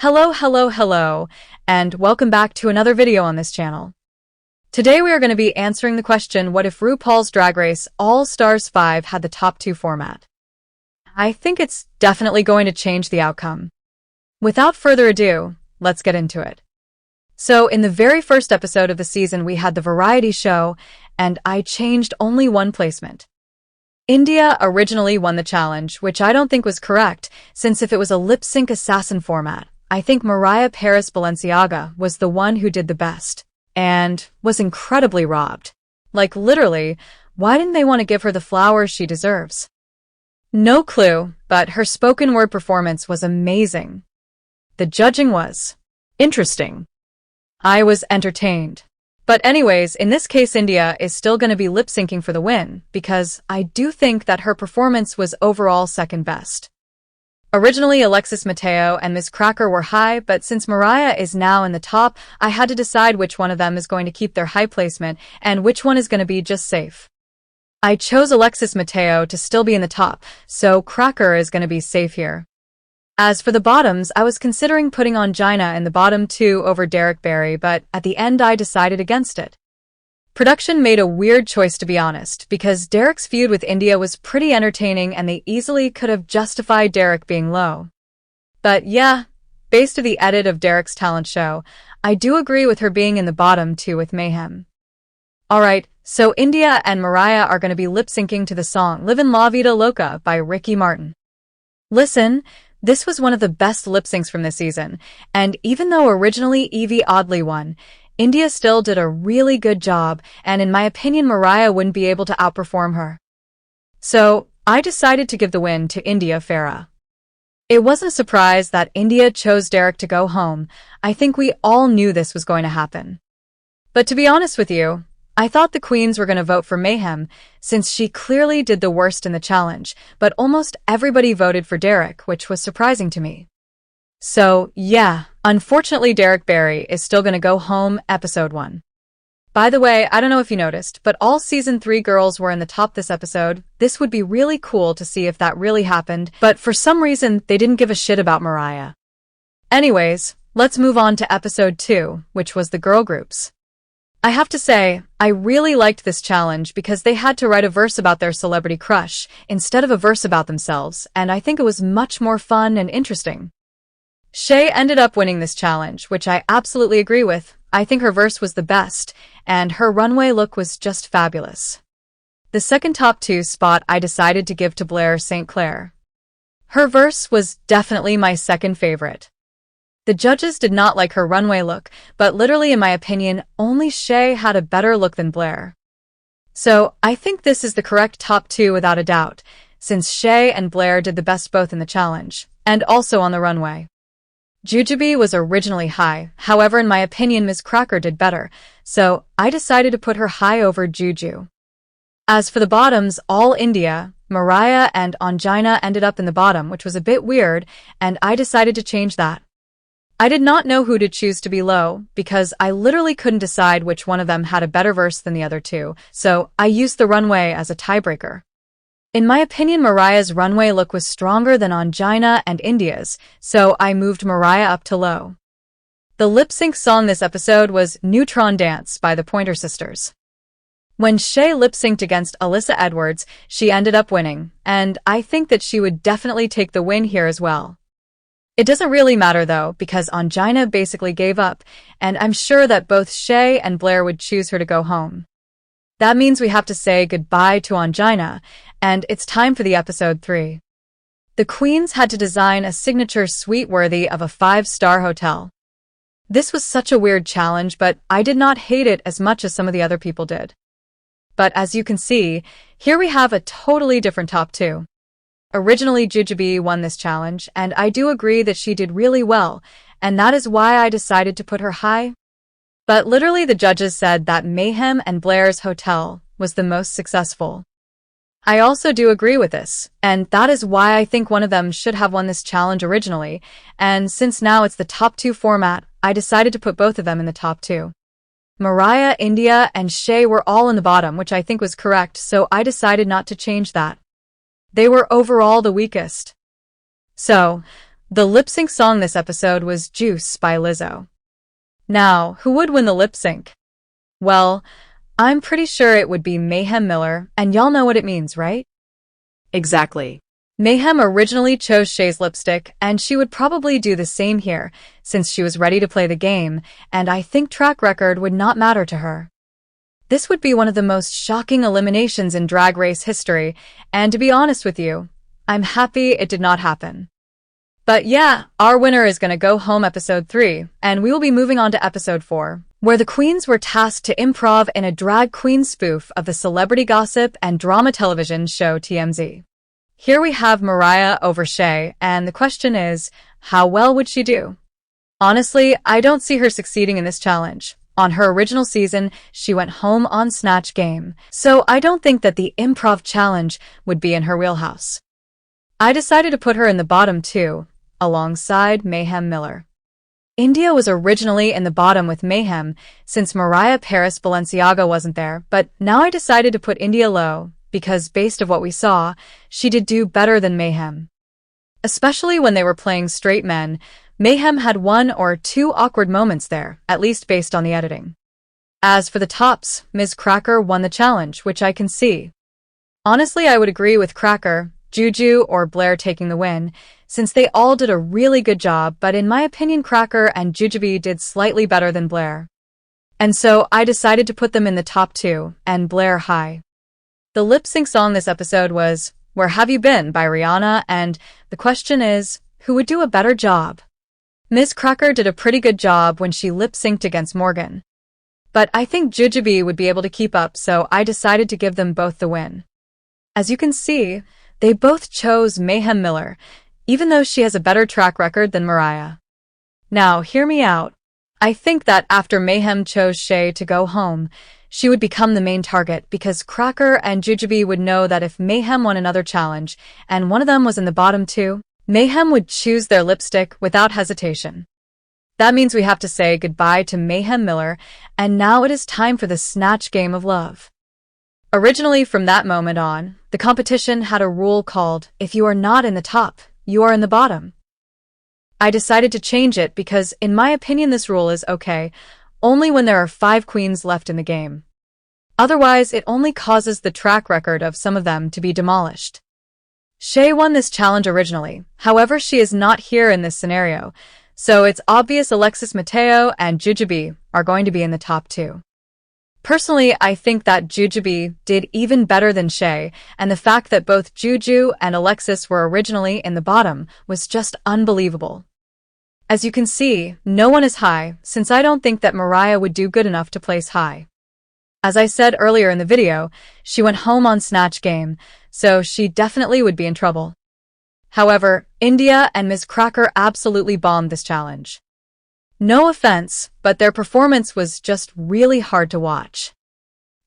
Hello, and welcome back to another video on this channel. Today we are going to be answering the question, what if RuPaul's Drag Race All-Stars 5 had the top 2 format? I think it's definitely going to change the outcome. Without further ado, let's get into it. So, in the very first episode of the season, we had the variety show, and I changed only one placement. India originally won the challenge, which I don't think was correct, since if it was a lip-sync assassin format, I think Mariah Paris Balenciaga was the one who did the best, and was incredibly robbed. Like literally, why didn't they want to give her the flowers she deserves? No clue, but her spoken word performance was amazing. The judging was interesting. I was entertained. But anyways, in this case India is still going to be lip-syncing for the win, because I do think that her performance was overall second best. Originally, Alexis Mateo and Ms. Cracker were high, but since Mariah is now in the top, I had to decide which one of them is going to keep their high placement and which one is going to be just safe. I chose Alexis Mateo to still be in the top, so Cracker is going to be safe here. As for the bottoms, I was considering putting Ongina in the bottom 2 over Derek Barry, but at the end I decided against it. Production made a weird choice, to be honest, because Derek's feud with India was pretty entertaining and they easily could have justified Derek being low. But yeah, based on the edit of Derek's talent show, I do agree with her being in the bottom 2 with Mayhem. Alright, so India and Mariah are going to be lip-syncing to the song Livin' La Vida Loca by Ricky Martin. Listen, this was one of the best lip-syncs from this season, and even though originally Evie Oddly won, India still did a really good job, and in my opinion Mariah wouldn't be able to outperform her. So, I decided to give the win to India Farah. It wasn't a surprise that India chose Derek to go home. I think we all knew this was going to happen. But to be honest with you, I thought the queens were going to vote for Mayhem, since she clearly did the worst in the challenge, but almost everybody voted for Derek, which was surprising to me. So, yeah, unfortunately Derek Barry is still going to go home, episode 1. By the way, I don't know if you noticed, but all season 3 girls were in the top this episode. This would be really cool to see if that really happened, but for some reason they didn't give a shit about Mariah. Anyways, let's move on to episode 2, which was the girl groups. I have to say, I really liked this challenge because they had to write a verse about their celebrity crush instead of a verse about themselves, and I think it was much more fun and interesting. Shay ended up winning this challenge, which I absolutely agree with. I think her verse was the best, and her runway look was just fabulous. The second top 2 spot I decided to give to Blair St. Clair. Her verse was definitely my second favorite. The judges did not like her runway look, but literally in my opinion, only Shay had a better look than Blair. So, I think this is the correct top 2 without a doubt, since Shay and Blair did the best both in the challenge, and also on the runway. Jujubee was originally high, however in my opinion Ms. Cracker did better, so I decided to put her high over Juju. As for the bottoms, all India, Mariah and Ongina ended up in the bottom, which was a bit weird, and I decided to change that. I did not know who to choose to be low, because I literally couldn't decide which one of them had a better verse than the other two, so I used the runway as a tiebreaker. In my opinion, Mariah's runway look was stronger than Ongina and India's, so I moved Mariah up to low. The lip-sync song this episode was Neutron Dance by the Pointer Sisters. When Shay lip-synced against Alyssa Edwards, she ended up winning, and I think that she would definitely take the win here as well. It doesn't really matter though, because Ongina basically gave up, and I'm sure that both Shay and Blair would choose her to go home. That means we have to say goodbye to Ongina, and it's time for the episode 3. The queens had to design a signature suite worthy of a 5-star hotel. This was such a weird challenge, but I did not hate it as much as some of the other people did. But as you can see, here we have a totally different top 2. Originally Jujubee won this challenge, and I do agree that she did really well, and that is why I decided to put her high. But literally the judges said that Mayhem and Blair's hotel was the most successful. I also do agree with this, and that is why I think one of them should have won this challenge originally, and since now it's the top 2 format, I decided to put both of them in the top 2. Mariah, India, and Shay were all in the bottom, which I think was correct, so I decided not to change that. They were overall the weakest. So, The lip-sync song this episode was Juice by Lizzo. Now, who would win the lip-sync? Well, I'm pretty sure it would be Mayhem Miller, and y'all know what it means, right? Exactly. Mayhem originally chose Shay's lipstick, and she would probably do the same here, since she was ready to play the game, and I think track record would not matter to her. This would be one of the most shocking eliminations in Drag Race history, and to be honest with you, I'm happy it did not happen. But yeah, our winner is gonna go home episode 3, and we will be moving on to episode 4, where the queens were tasked to improv in a drag queen spoof of the celebrity gossip and drama television show TMZ. Here we have Mariah over Shay, and the question is, how well would she do? Honestly, I don't see her succeeding in this challenge. On her original season, she went home on Snatch Game, so I don't think that the improv challenge would be in her wheelhouse. I decided to put her in the bottom 2, alongside Mayhem Miller. India was originally in the bottom with Mayhem, since Mariah Paris Balenciaga wasn't there, but now I decided to put India low, because based on what we saw, she did do better than Mayhem. Especially when they were playing straight men, Mayhem had 1 or 2 awkward moments there, at least based on the editing. As for the tops, Ms. Cracker won the challenge, which I can see. Honestly, I would agree with Cracker, Juju, or Blair taking the win, since they all did a really good job, but in my opinion Cracker and Jujubee did slightly better than Blair. And so I decided to put them in the top 2, and Blair high. The lip-sync song this episode was Where Have You Been by Rihanna, and the question is, who would do a better job? Ms. Cracker did a pretty good job when she lip-synced against Morgan. But I think Jujubee would be able to keep up, so I decided to give them both the win. As you can see, they both chose Mayhem Miller, even though she has a better track record than Mariah. Now, hear me out. I think that after Mayhem chose Shay to go home, she would become the main target because Cracker and Jujubee would know that if Mayhem won another challenge, and one of them was in the bottom 2, Mayhem would choose their lipstick without hesitation. That means we have to say goodbye to Mayhem Miller, and now it is time for the Snatch Game of Love. Originally, from that moment on, the competition had a rule called, if you are not in the top, you are in the bottom. I decided to change it because, in my opinion, this rule is okay, only when there are 5 queens left in the game. Otherwise, it only causes the track record of some of them to be demolished. Shay won this challenge originally, however she is not here in this scenario, so it's obvious Alexis Mateo and Jujubee are going to be in the top 2. Personally, I think that Jujubee did even better than Shay, and the fact that both Juju and Alexis were originally in the bottom was just unbelievable. As you can see, no one is high, since I don't think that Mariah would do good enough to place high. As I said earlier in the video, she went home on Snatch Game, so she definitely would be in trouble. However, India and Ms. Cracker absolutely bombed this challenge. No offense, but their performance was just really hard to watch.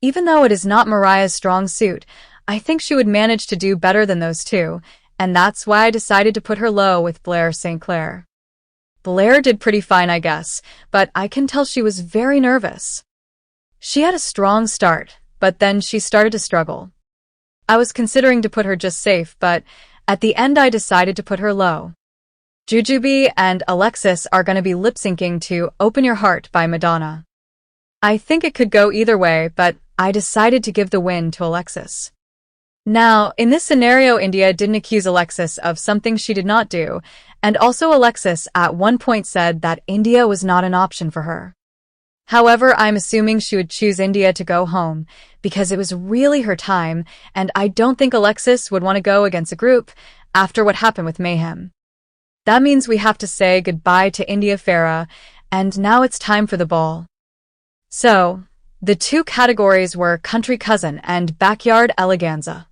Even though it is not Mariah's strong suit, I think she would manage to do better than those two, and that's why I decided to put her low with Blair St. Clair. Blair did pretty fine, I guess, but I can tell she was very nervous. She had a strong start, but then she started to struggle. I was considering to put her just safe, but at the end I decided to put her low. Jujubee and Alexis are going to be lip-syncing to Open Your Heart by Madonna. I think it could go either way, but I decided to give the win to Alexis. Now, in this scenario, India didn't accuse Alexis of something she did not do, and also Alexis at one point said that India was not an option for her. However, I'm assuming she would choose India to go home, because it was really her time, and I don't think Alexis would want to go against a group after what happened with Mayhem. That means we have to say goodbye to India Farah, and now it's time for the ball. So, the 2 categories were Country Cousin and Backyard Eleganza.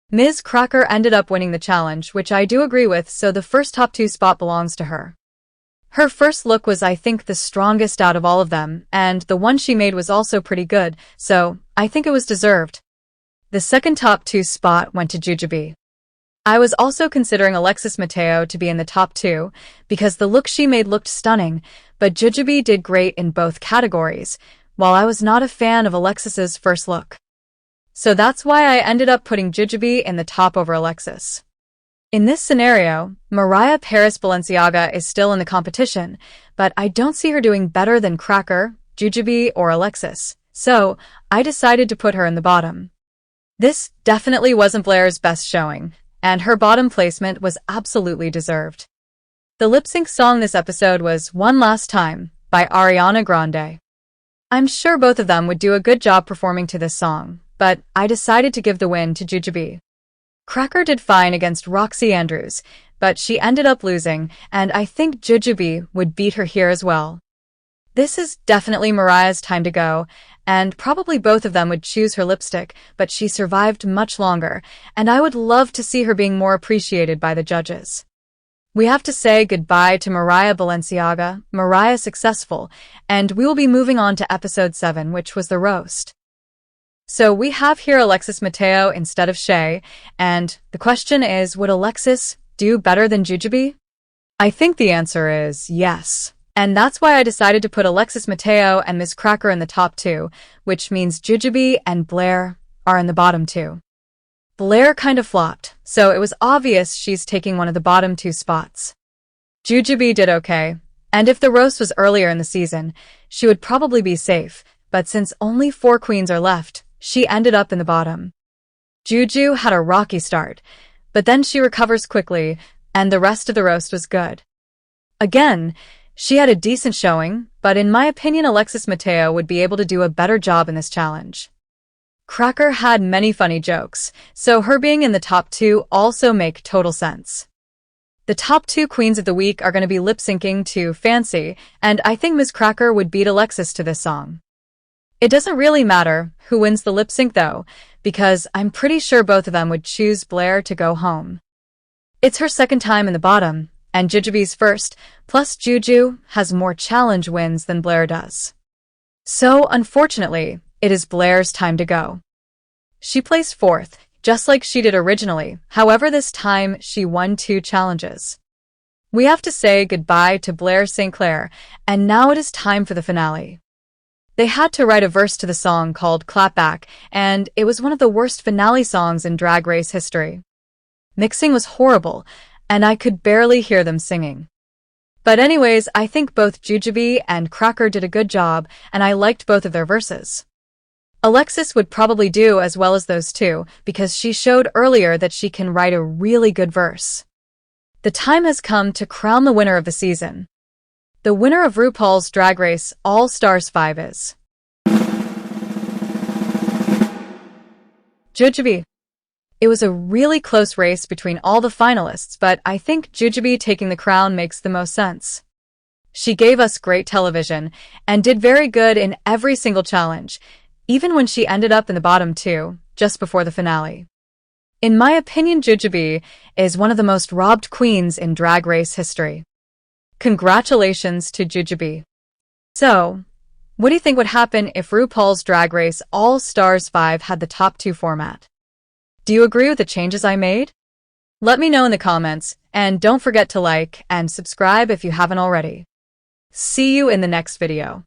Ms. Cracker ended up winning the challenge, which I do agree with, so the first top 2 spot belongs to her. Her first look was, I think, the strongest out of all of them, and the one she made was also pretty good, so I think it was deserved. The second top 2 spot went to Jujubee. I was also considering Alexis Mateo to be in the top 2, because the look she made looked stunning, but Jujubee did great in both categories, while I was not a fan of Alexis's first look. So that's why I ended up putting Jujubee in the top over Alexis. In this scenario, Mariah Paris Balenciaga is still in the competition, but I don't see her doing better than Cracker, Jujubee, or Alexis, so I decided to put her in the bottom. This definitely wasn't Blair's best showing, and her bottom placement was absolutely deserved. The lip-sync song this episode was One Last Time by Ariana Grande. I'm sure both of them would do a good job performing to this song, but I decided to give the win to Jujubee. Cracker did fine against Roxy Andrews, but she ended up losing, and I think Jujubee would beat her here as well. This is definitely Mariah's time to go, and probably both of them would choose her lipstick, but she survived much longer, and I would love to see her being more appreciated by the judges. We have to say goodbye to Mariah Balenciaga, Mariah successful, and we will be moving on to episode 7, which was the roast. So we have here Alexis Mateo instead of Shay, and the question is, would Alexis do better than Jujubee? I think the answer is yes. And that's why I decided to put Alexis Mateo and Ms. Cracker in the top 2, which means Jujubee and Blair are in the bottom 2. Blair kind of flopped, so it was obvious she's taking one of the bottom 2 spots. Jujubee did okay, and if the roast was earlier in the season, she would probably be safe, but since only 4 queens are left, she ended up in the bottom. Juju had a rocky start, but then she recovers quickly, and the rest of the roast was good. Again, she had a decent showing, but in my opinion Alexis Mateo would be able to do a better job in this challenge. Cracker had many funny jokes, so her being in the top 2 also make total sense. The top 2 queens of the week are going to be lip-syncing to Fancy, and I think Ms. Cracker would beat Alexis to this song. It doesn't really matter who wins the lip-sync though, because I'm pretty sure both of them would choose Blair to go home. It's her second time in the bottom, and Jujubee's first, plus Juju has more challenge wins than Blair does. So, unfortunately, it is Blair's time to go. She placed 4th, just like she did originally, however this time she won 2 challenges. We have to say goodbye to Blair St. Clair, and now it is time for the finale. They had to write a verse to the song called Clap Back, and it was one of the worst finale songs in Drag Race history. Mixing was horrible, and I could barely hear them singing. But anyways, I think both Jujubee and Cracker did a good job, and I liked both of their verses. Alexis would probably do as well as those 2, because she showed earlier that she can write a really good verse. The time has come to crown the winner of the season. The winner of RuPaul's Drag Race All Stars 5 is Jujubee. It was a really close race between all the finalists, but I think Jujubee taking the crown makes the most sense. She gave us great television and did very good in every single challenge, even when she ended up in the bottom 2, just before the finale. In my opinion, Jujubee is one of the most robbed queens in Drag Race history. Congratulations to Jujubee. So, what do you think would happen if RuPaul's Drag Race All Stars 5 had the top 2 format? Do you agree with the changes I made? Let me know in the comments, and don't forget to like and subscribe if you haven't already. See you in the next video.